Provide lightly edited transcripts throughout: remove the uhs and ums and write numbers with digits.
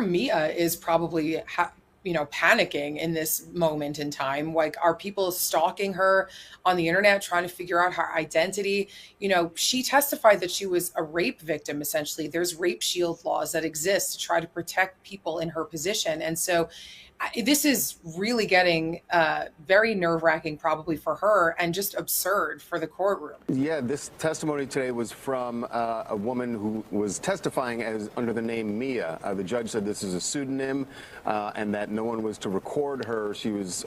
Mia is probably panicking in this moment in time. Like, are people stalking her on the internet trying to figure out her identity? She testified that she was a rape victim. Essentially, there's rape shield laws that exist to try to protect people in her position. And so this is really getting very nerve-wracking, probably for her, and just absurd for the courtroom. Yeah, this testimony today was from a woman who was testifying as under the name Mia. The judge said this is a pseudonym and that no one was to record her. She was,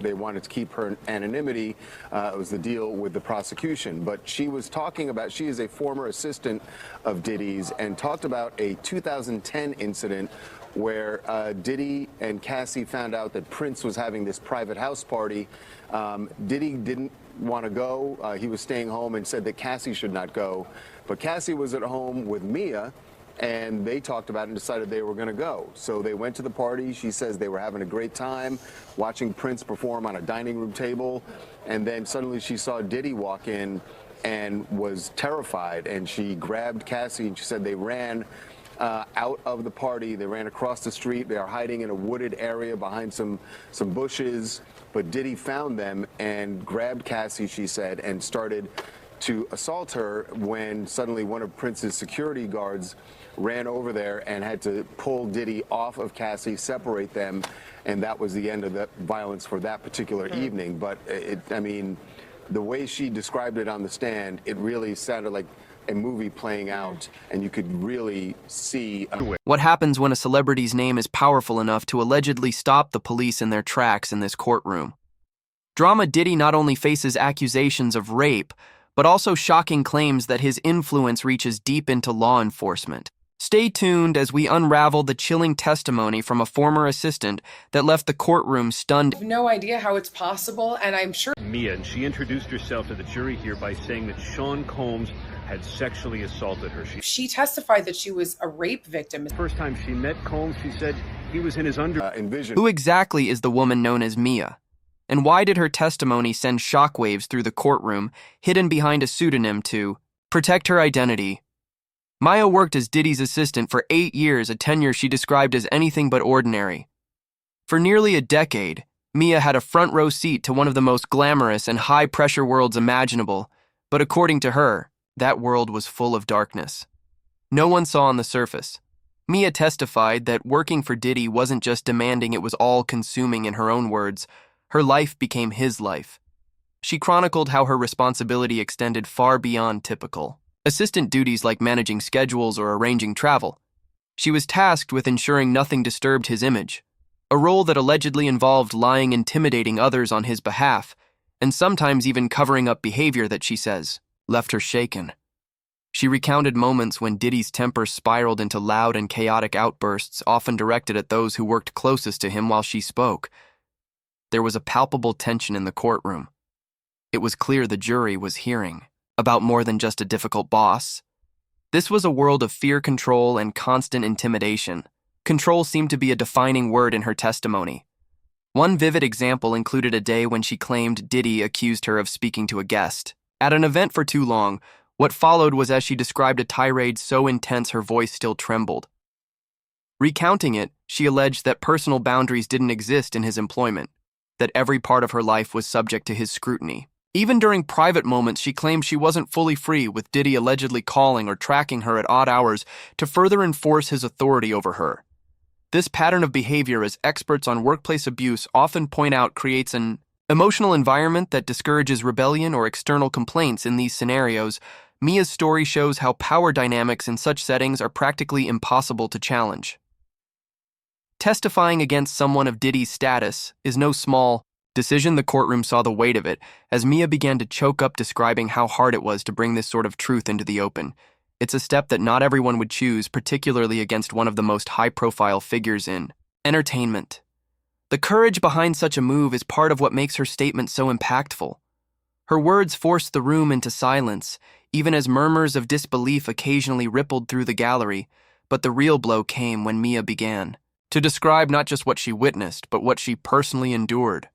they wanted to keep her anonymity. It was the deal with the prosecution. But she was talking about, she is a former assistant of Diddy's, and talked about a 2010 incident where Diddy and Cassie found out that Prince was having this private house party. Diddy didn't want to go. He was staying home and said that Cassie should not go. But Cassie was at home with Mia, and they talked about it and decided they were going to go. So they went to the party. She says they were having a great time watching Prince perform on a dining room table. And then suddenly she saw Diddy walk in and was terrified. And she grabbed Cassie, and she said they ran out of the party. They ran across the street. They are hiding in a wooded area behind some bushes. But Diddy found them and grabbed Cassie, she said, and started to assault her when suddenly one of Prince's security guards ran over there and had to pull Diddy off of Cassie, separate them, and that was the end of the violence for that particular evening. But I mean, the way she described it on the stand, it really sounded like a movie playing out, and you could really see what happens when a celebrity's name is powerful enough to allegedly stop the police in their tracks in this courtroom. Drama Diddy not only faces accusations of rape, but also shocking claims that his influence reaches deep into law enforcement. Stay tuned as we unravel the chilling testimony from a former assistant that left the courtroom stunned. I have no idea how it's possible, and I'm sure Mia, and she introduced herself to the jury here by saying that Sean Combs had sexually assaulted her. She testified that she was a rape victim. The first time she met Combs, she said he was in his envision. Who exactly is the woman known as Mia? And why did her testimony send shockwaves through the courtroom, hidden behind a pseudonym to protect her identity? Mia worked as Diddy's assistant for 8 years, a tenure she described as anything but ordinary. For nearly a decade, Mia had a front row seat to one of the most glamorous and high-pressure worlds imaginable, but according to her, that world was full of darkness. No one saw on the surface. Mia testified that working for Diddy wasn't just demanding, it was all-consuming. In her own words, her life became his life. She chronicled how her responsibility extended far beyond typical assistant duties like managing schedules or arranging travel. She was tasked with ensuring nothing disturbed his image, a role that allegedly involved lying, intimidating others on his behalf, and sometimes even covering up behavior that, she says, left her shaken. She recounted moments when Diddy's temper spiraled into loud and chaotic outbursts, often directed at those who worked closest to him while she spoke. There was a palpable tension in the courtroom. It was clear the jury was hearing about more than just a difficult boss. This was a world of fear, control, and constant intimidation. Control seemed to be a defining word in her testimony. One vivid example included a day when she claimed Diddy accused her of speaking to a guest at an event for too long. What followed was, as she described, a tirade so intense her voice still trembled. Recounting it, she alleged that personal boundaries didn't exist in his employment, that every part of her life was subject to his scrutiny. Even during private moments, she claimed she wasn't fully free, with Diddy allegedly calling or tracking her at odd hours to further enforce his authority over her. This pattern of behavior, as experts on workplace abuse often point out, creates an emotional environment that discourages rebellion or external complaints. In these scenarios, Mia's story shows how power dynamics in such settings are practically impossible to challenge. Testifying against someone of Diddy's status is no small decision. The courtroom saw the weight of it as Mia began to choke up, describing how hard it was to bring this sort of truth into the open. It's a step that not everyone would choose, particularly against one of the most high-profile figures in entertainment. The courage behind such a move is part of what makes her statement so impactful. Her words forced the room into silence, even as murmurs of disbelief occasionally rippled through the gallery. But the real blow came when Mia began to describe not just what she witnessed, but what she personally endured.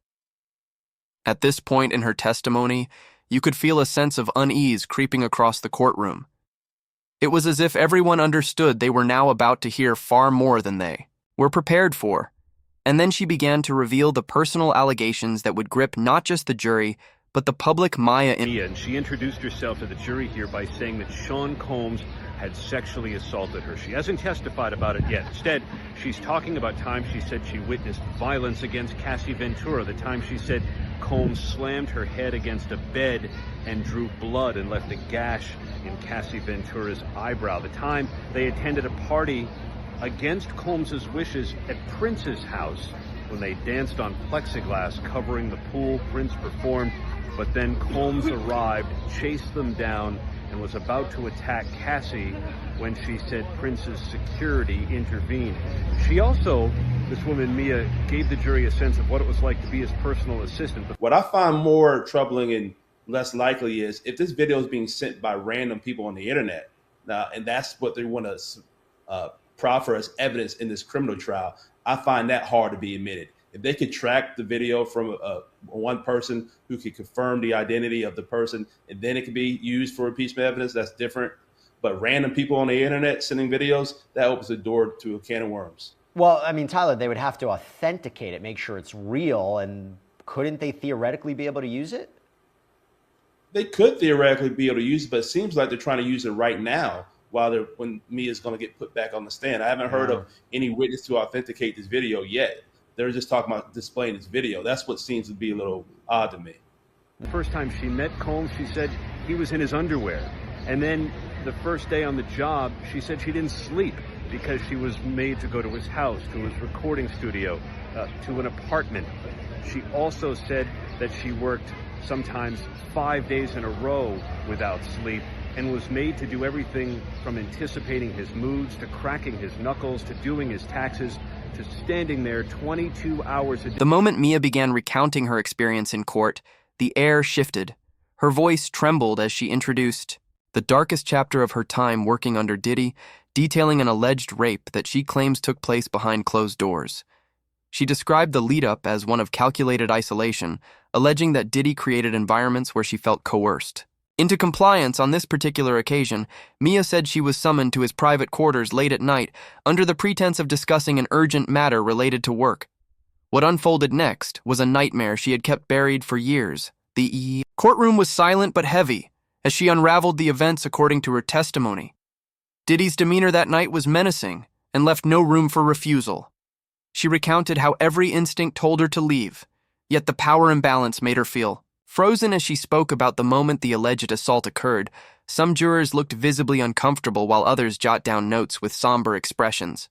At this point in her testimony, you could feel a sense of unease creeping across the courtroom. It was as if everyone understood they were now about to hear far more than they were prepared for. And then she began to reveal the personal allegations that would grip not just the jury, but the public. And she introduced herself to the jury here by saying that Sean Combs had sexually assaulted her. She hasn't testified about it yet. Instead, she's talking about times she said she witnessed violence against Cassie Ventura, the time she said Combs slammed her head against a bed and drew blood and left a gash in Cassie Ventura's eyebrow, the time they attended a party against Combs's wishes at Prince's house when they danced on plexiglass covering the pool Prince performed, but then Combs arrived, chased them down, and was about to attack Cassie when she said Prince's security intervened. She also, this woman Mia, gave the jury a sense of what it was like to be his personal assistant. What I find more troubling and less likely is if this video is being sent by random people on the internet, and that's what they want to proffer as evidence in this criminal trial, I find that hard to be admitted. If they could track the video from one person who could confirm the identity of the person, and then it could be used for impeachment evidence, that's different. But random people on the internet sending videos, that opens the door to a can of worms. Well, I mean, Tyler, they would have to authenticate it, make sure it's real, and couldn't they theoretically be able to use it? They could theoretically be able to use it, but it seems like they're trying to use it right now when Mia's going to get put back on the stand. I haven't heard of any witness to authenticate this video yet. They're just talking about displaying this video. That's what seems to be a little odd to me. The first time she met Combs, she said he was in his underwear. And then the first day on the job, she said she didn't sleep because she was made to go to his house, to his recording studio, to an apartment. She also said that she worked sometimes 5 days in a row without sleep and was made to do everything from anticipating his moods to cracking his knuckles to doing his taxes to standing there 22 hours a day. The moment Mia began recounting her experience in court, the air shifted. Her voice trembled as she introduced the darkest chapter of her time working under Diddy, detailing an alleged rape that she claims took place behind closed doors. She described the lead-up as one of calculated isolation, alleging that Diddy created environments where she felt coerced. Into compliance on this particular occasion, Mia said she was summoned to his private quarters late at night under the pretense of discussing an urgent matter related to work. What unfolded next was a nightmare she had kept buried for years. The courtroom was silent but heavy as she unraveled the events according to her testimony. Diddy's demeanor that night was menacing and left no room for refusal. She recounted how every instinct told her to leave, yet the power imbalance made her feel frozen as she spoke about the moment the alleged assault occurred. Some jurors looked visibly uncomfortable while others jot down notes with somber expressions.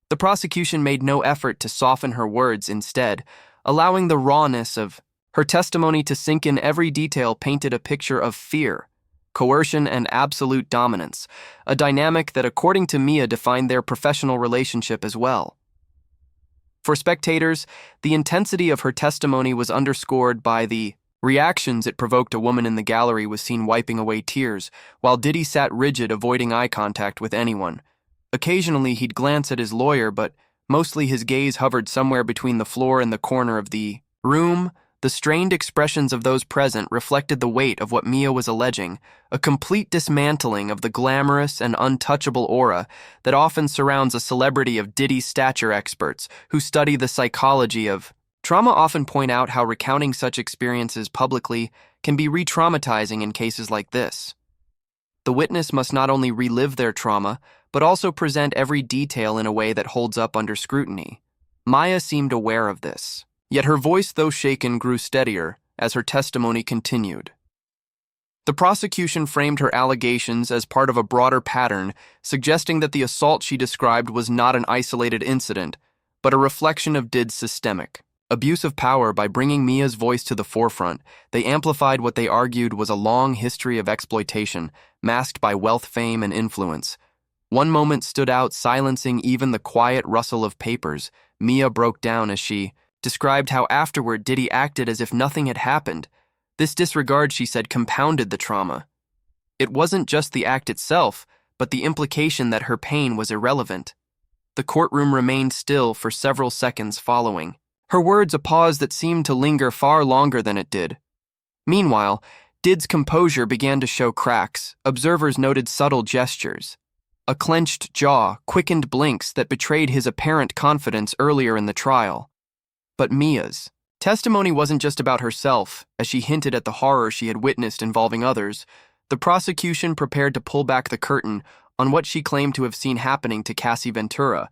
The prosecution made no effort to soften her words, instead, allowing the rawness of her testimony to sink in. Every detail painted a picture of fear, coercion, and absolute dominance, a dynamic that, according to Mia, defined their professional relationship as well. For spectators, the intensity of her testimony was underscored by the reactions it provoked. A woman in the gallery was seen wiping away tears, while Diddy sat rigid, avoiding eye contact with anyone. Occasionally, he'd glance at his lawyer, but mostly his gaze hovered somewhere between the floor and the corner of the room. The strained expressions of those present reflected the weight of what Mia was alleging, a complete dismantling of the glamorous and untouchable aura that often surrounds a celebrity of Diddy's stature. Experts who study the psychology of trauma often point out how recounting such experiences publicly can be re-traumatizing in cases like this. The witness must not only relive their trauma, but also present every detail in a way that holds up under scrutiny. Maya seemed aware of this, yet her voice, though shaken, grew steadier as her testimony continued. The prosecution framed her allegations as part of a broader pattern, suggesting that the assault she described was not an isolated incident, but a reflection of Diddy's systemic abuse of power. By bringing Mia's voice to the forefront, they amplified what they argued was a long history of exploitation, masked by wealth, fame, and influence. One moment stood out, silencing even the quiet rustle of papers. Mia broke down as she described how afterward Diddy acted as if nothing had happened. This disregard, she said, compounded the trauma. It wasn't just the act itself, but the implication that her pain was irrelevant. The courtroom remained still for several seconds following her words, a pause that seemed to linger far longer than it did. Meanwhile, Diddy's composure began to show cracks. Observers noted subtle gestures, a clenched jaw, quickened blinks that betrayed his apparent confidence earlier in the trial. But Mia's testimony wasn't just about herself, as she hinted at the horror she had witnessed involving others. The prosecution prepared to pull back the curtain on what she claimed to have seen happening to Cassie Ventura,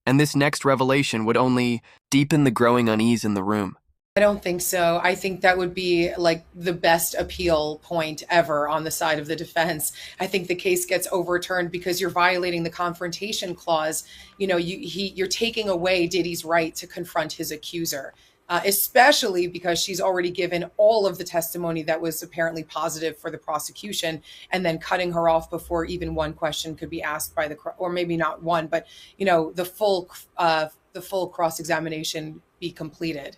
and this next revelation would only deepen the growing unease in the room. I don't think so. I think that would be like the best appeal point ever on the side of the defense. I think the case gets overturned because you're violating the confrontation clause. You know, you're taking away Diddy's right to confront his accuser, especially because she's already given all of the testimony that was apparently positive for the prosecution, and then cutting her off before even one question could be asked by or maybe not one, but you know, the full cross-examination be completed.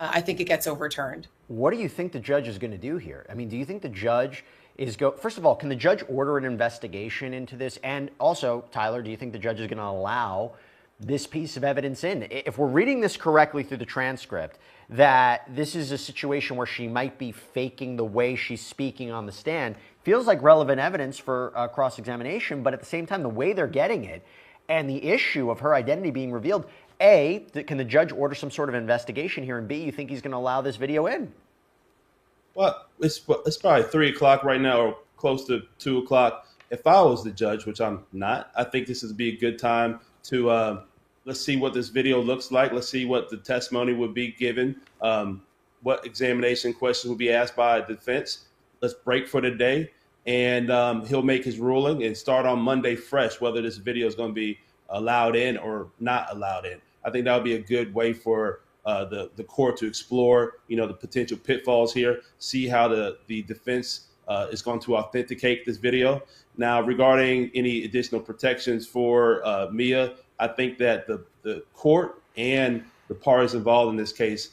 I think it gets overturned. What do you think the judge is going to do here? I mean, do you think the judge is first of all, can the judge order an investigation into this? And also, Tyler, do you think the judge is going to allow this piece of evidence in? If we're reading this correctly through the transcript, that this is a situation where she might be faking the way she's speaking on the stand, feels like relevant evidence for cross-examination, but at the same time, the way they're getting it and the issue of her identity being revealed, A, can the judge order some sort of investigation here? And B, you think he's going to allow this video in? Well, it's probably 3 o'clock right now, or close to 2 o'clock. If I was the judge, which I'm not, I think this would be a good time to let's see what this video looks like. Let's see what the testimony would be given, what examination questions will be asked by the defense. Let's break for the day, and he'll make his ruling and start on Monday fresh, whether this video is going to be allowed in or not allowed in. I think that would be a good way for the court to explore, you know, the potential pitfalls here, see how the defense is going to authenticate this video. Now, regarding any additional protections for Mia, I think that the court and the parties involved in this case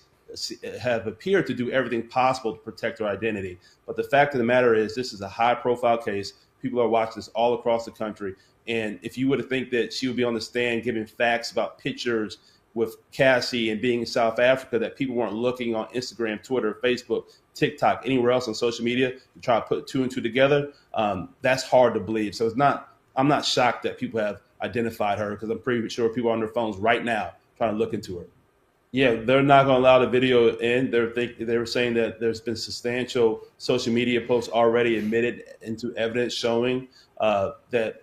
have appeared to do everything possible to protect her identity. But the fact of the matter is, this is a high-profile case. People are watching this all across the country. And if you were to think that she would be on the stand giving facts about pictures with Cassie and being in South Africa, that people weren't looking on Instagram, Twitter, Facebook, TikTok, anywhere else on social media to try to put two and two together, that's hard to believe. So I'm not shocked that people have identified her, because I'm pretty sure people are on their phones right now trying to look into her. Yeah, they're not going to allow the video in. They were saying that there's been substantial social media posts already admitted into evidence showing that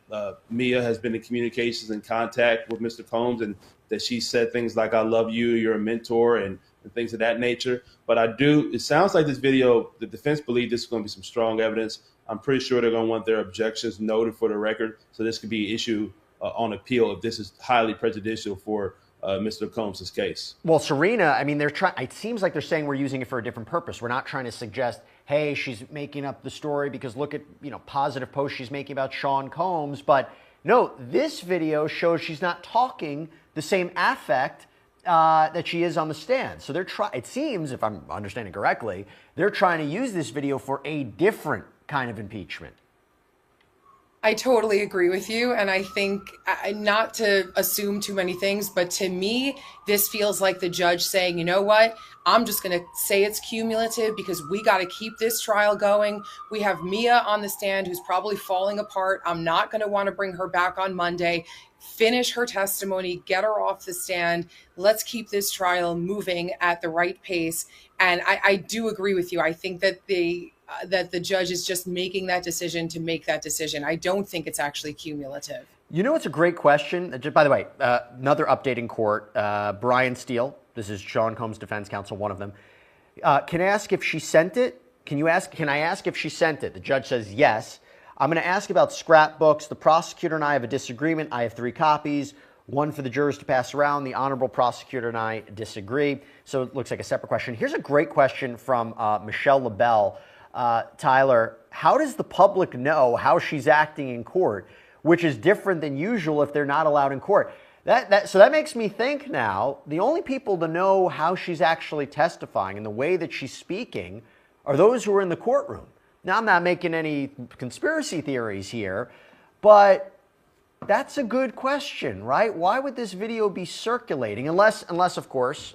Mia has been in communications and contact with Mr. Combs, and that she said things like, "I love you, you're a mentor," and things of that nature. But it sounds like this video, the defense believe this is going to be some strong evidence. I'm pretty sure they're going to want their objections noted for the record. So this could be an issue on appeal if this is highly prejudicial for Mr. Combs' case. Well, Serena, I mean, it seems like they're saying we're using it for a different purpose. We're not trying to suggest, hey, she's making up the story because look at, positive posts she's making about Sean Combs. But no, this video shows she's not talking the same affect that she is on the stand. So it seems, if I'm understanding correctly, they're trying to use this video for a different kind of impeachment. I totally agree with you. And I think, not to assume too many things, but to me, this feels like the judge saying, you know what, I'm just going to say it's cumulative because we got to keep this trial going. We have Mia on the stand who's probably falling apart. I'm not going to want to bring her back on Monday. Finish her testimony, get her off the stand. Let's keep this trial moving at the right pace. And I do agree with you. I think that the judge is just making that decision to make that decision. I don't think it's actually cumulative. You know, it's a great question. By the way, another update in court. Brian Steele, this is Sean Combs' defense counsel, one of them, can I ask if she sent it? Can I ask if she sent it? The judge says yes. I'm going to ask about scrapbooks. The prosecutor and I have a disagreement. I have 3 copies, one for the jurors to pass around. The honorable prosecutor and I disagree. So it looks like a separate question. Here's a great question from Michelle LaBelle. Tyler, how does the public know how she's acting in court, which is different than usual if they're not allowed in court? So that makes me think now, the only people to know how she's actually testifying and the way that she's speaking are those who are in the courtroom. Now, I'm not making any conspiracy theories here, but that's a good question, right? Why would this video be circulating? Unless of course,